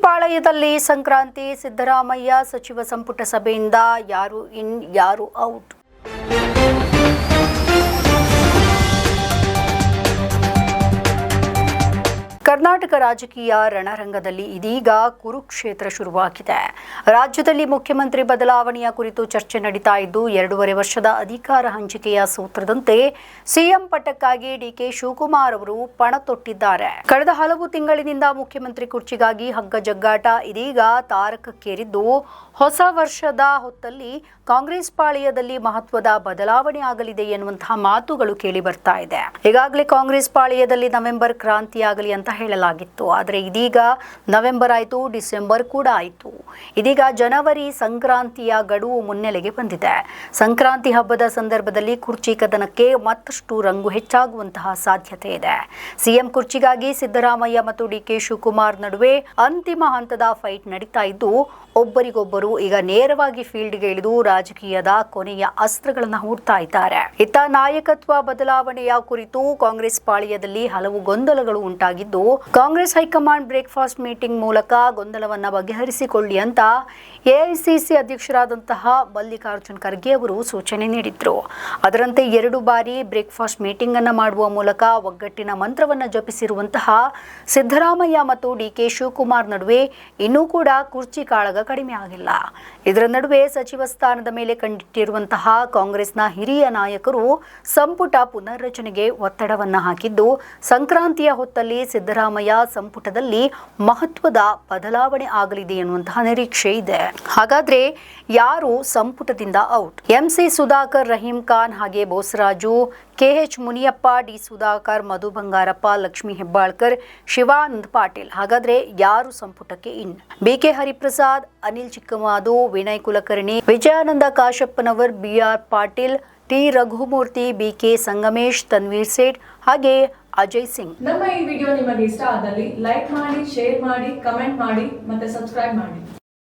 ಪಾಳಯದಲ್ಲಿ ಸಂಕ್ರಾಂತಿ. ಸಿದ್ದರಾಮಯ್ಯ ಸಚಿವ ಸಂಪುಟ ಸಭೆಯಿಂದ ಯಾರು ಇನ್ ಯಾರು ಔಟ್. ಕರ್ನಾಟಕ ರಾಜಕೀಯ ರಣರಂಗದಲ್ಲಿ ಇದೀಗ ಕುರುಕ್ಷೇತ್ರ ಶುರುವಾಗಿದೆ. ರಾಜ್ಯದಲ್ಲಿ ಮುಖ್ಯಮಂತ್ರಿ ಬದಲಾವಣೆಯ ಕುರಿತು ಚರ್ಚೆ ನಡೀತಾ ಇದ್ದು, 2.5 ವರ್ಷದ ಅಧಿಕಾರ ಹಂಚಿಕೆಯ ಸೂತ್ರದಂತೆ ಸಿಎಂ ಪಟ್ಟಕ್ಕಾಗಿ ಡಿಕೆ ಶಿವಕುಮಾರ್ ಅವರು ಪಣ ತೊಟ್ಟಿದ್ದಾರೆ. ಕಳೆದ ಹಲವು ತಿಂಗಳಿನಿಂದ ಮುಖ್ಯಮಂತ್ರಿ ಕುರ್ಚಿಗಾಗಿ ಹಗ್ಗ ಜಗ್ಗಾಟ ಇದೀಗ ತಾರಕಕ್ಕೇರಿದ್ದು, ಹೊಸ ವರ್ಷದ ಹೊತ್ತಲ್ಲಿ ಕಾಂಗ್ರೆಸ್ ಪಾಳೆಯದಲ್ಲಿ ಮಹತ್ವದ ಬದಲಾವಣೆ ಆಗಲಿದೆ ಎನ್ನುವಂತಹ ಮಾತುಗಳು ಕೇಳಿ ಬರ್ತಾ ಇದೆ. ಈಗಾಗಲೇ ಕಾಂಗ್ರೆಸ್ ಪಾಳೆಯದಲ್ಲಿ ನವೆಂಬರ್ ಕ್ರಾಂತಿಯಾಗಲಿ ಅಂತ ಹೇಳಲಾಗಿತ್ತು. ಆದರೆ ಇದೀಗ ನವೆಂಬರ್ ಆಯಿತು, ಡಿಸೆಂಬರ್ ಕೂಡ ಆಯಿತು. ಇದೀಗ ಜನವರಿ ಸಂಕ್ರಾಂತಿಯ ಗಡುವು ಮುನ್ನೆಲೆಗೆ ಬಂದಿದೆ. ಸಂಕ್ರಾಂತಿ ಹಬ್ಬದ ಸಂದರ್ಭದಲ್ಲಿ ಕುರ್ಚಿ ಕದನಕ್ಕೆ ಮತ್ತಷ್ಟು ರಂಗು ಹೆಚ್ಚಾಗುವಂತಹ ಸಾಧ್ಯತೆ ಇದೆ. ಸಿಎಂ ಕುರ್ಚಿಗಾಗಿ ಸಿದ್ದರಾಮಯ್ಯ ಮತ್ತು ಡಿಕೆ ಶಿವಕುಮಾರ್ ನಡುವೆ ಅಂತಿಮ ಹಂತದ ಫೈಟ್ ನಡೀತಾ ಇದ್ದು, ಒಬ್ಬರಿಗೊಬ್ಬರು ಈಗ ನೇರವಾಗಿ ಫೀಲ್ಡ್ಗೆ ಇಳಿದು ರಾಜಕೀಯದ ಕೊನೆಯ ಅಸ್ತ್ರಗಳನ್ನು ಹೂಡ್ತಾ ಇದ್ದಾರೆ. ಇತ್ತ ನಾಯಕತ್ವ ಬದಲಾವಣೆಯ ಕುರಿತು ಕಾಂಗ್ರೆಸ್ ಪಾಳೆಯದಲ್ಲಿ ಹಲವು ಗೊಂದಲಗಳು ಉಂಟಾಗಿದ್ದು, ಕಾಂಗ್ರೆಸ್ ಹೈಕಮಾಂಡ್ ಬ್ರೇಕ್ಫಾಸ್ಟ್ ಮೀಟಿಂಗ್ ಮೂಲಕ ಗೊಂದಲವನ್ನು ಬಗೆಹರಿಸಿಕೊಳ್ಳಿ ಅಂತ ಎಐಸಿಸಿ ಅಧ್ಯಕ್ಷರಾದಂತಹ ಮಲ್ಲಿಕಾರ್ಜುನ್ ಖರ್ಗೆ ಅವರು ಸೂಚನೆ ನೀಡಿದ್ರು. ಅದರಂತೆ 2 ಬಾರಿ ಬ್ರೇಕ್ಫಾಸ್ಟ್ ಮೀಟಿಂಗ್ ಅನ್ನು ಮಾಡುವ ಮೂಲಕ ಒಗ್ಗಟ್ಟಿನ ಮಂತ್ರವನ್ನು ಜಪಿಸಿರುವಂತಹ ಸಿದ್ದರಾಮಯ್ಯ ಮತ್ತು ಡಿಕೆ ಶಿವಕುಮಾರ್ ನಡುವೆ ಇನ್ನೂ ಕೂಡ ಕುರ್ಚಿ ಕಾಳಗ ಕಡಿಮೆ ಆಗಿಲ್ಲ. ಇದರ ನಡುವೆ ಸಚಿವ ಸ್ಥಾನದ ಮೇಲೆ ಕಣ್ಣಿಟ್ಟಿರುವಂತಹ ಕಾಂಗ್ರೆಸ್ನ ಹಿರಿಯ ನಾಯಕರು ಸಂಪುಟ ಪುನರ್ರಚನೆಗೆ ಒತ್ತಡವನ್ನು ಹಾಕಿದ್ದು, ಸಂಕ್ರಾಂತಿಯ ಹೊತ್ತಲ್ಲಿ ಸಿದ್ದರಾಮಯ್ಯ ಸಂಪುಟದಲ್ಲಿ ಮಹತ್ವದ ಬದಲಾವಣೆ ಆಗಲಿದೆ ಎನ್ನುವಂತಹ ನಿರೀಕ್ಷೆ ಇದೆ. ಹಾಗಾದ್ರೆ ಯಾರು ಸಂಪುಟದಿಂದ ಔಟ್? ಎಂಸಿ ಸುಧಾಕರ್, ರಹೀಂ ಖಾನ್, ಹಾಗೆ ಬೋಸರಾಜು, ಕೆಎಚ್ ಮುನಿಯಪ್ಪ, ಡಿ ಸುಧಾಕರ್, ಮಧು ಬಂಗಾರಪ್ಪ, ಲಕ್ಷ್ಮೀ ಹೆಬ್ಬಾಳ್ಕರ್, ಶಿವಾನಂದ ಪಾಟೀಲ್. ಹಾಗಾದ್ರೆ ಯಾರು ಸಂಪುಟಕ್ಕೆ ಇನ್? ಬಿಕೆ ಹರಿಪ್ರಸಾದ್, ಅನಿಲ್ ಚಿಕ್ಕಮಾದು, ವಿನಯ್ ಕುಲಕರ್ಣಿ, ವಿಜಯಾನಂದ ಕಾಶಪ್ಪನವರ್, ಬಿಆರ್ ಪಾಟೀಲ್, ಟಿ ರಘುಮೂರ್ತಿ, ಬಿಕೆ ಸಂಗಮೇಶ್, ತನ್ವೀರ್ ಸೇಠ್ ಹಾಗೆ ಅಜಯ್ ಸಿಂಗ್. ನಮ್ಮ ಈ ವಿಡಿಯೋ ನಿಮಗೆ ಇಷ್ಟ ಆದಲ್ಲಿ ಲೈಕ್ ಮಾಡಿ, ಶೇರ್ ಮಾಡಿ, ಕಮೆಂಟ್ ಮಾಡಿ ಮತ್ತೆ ಸಬ್ಸ್ಕ್ರೈಬ್ ಮಾಡಿ.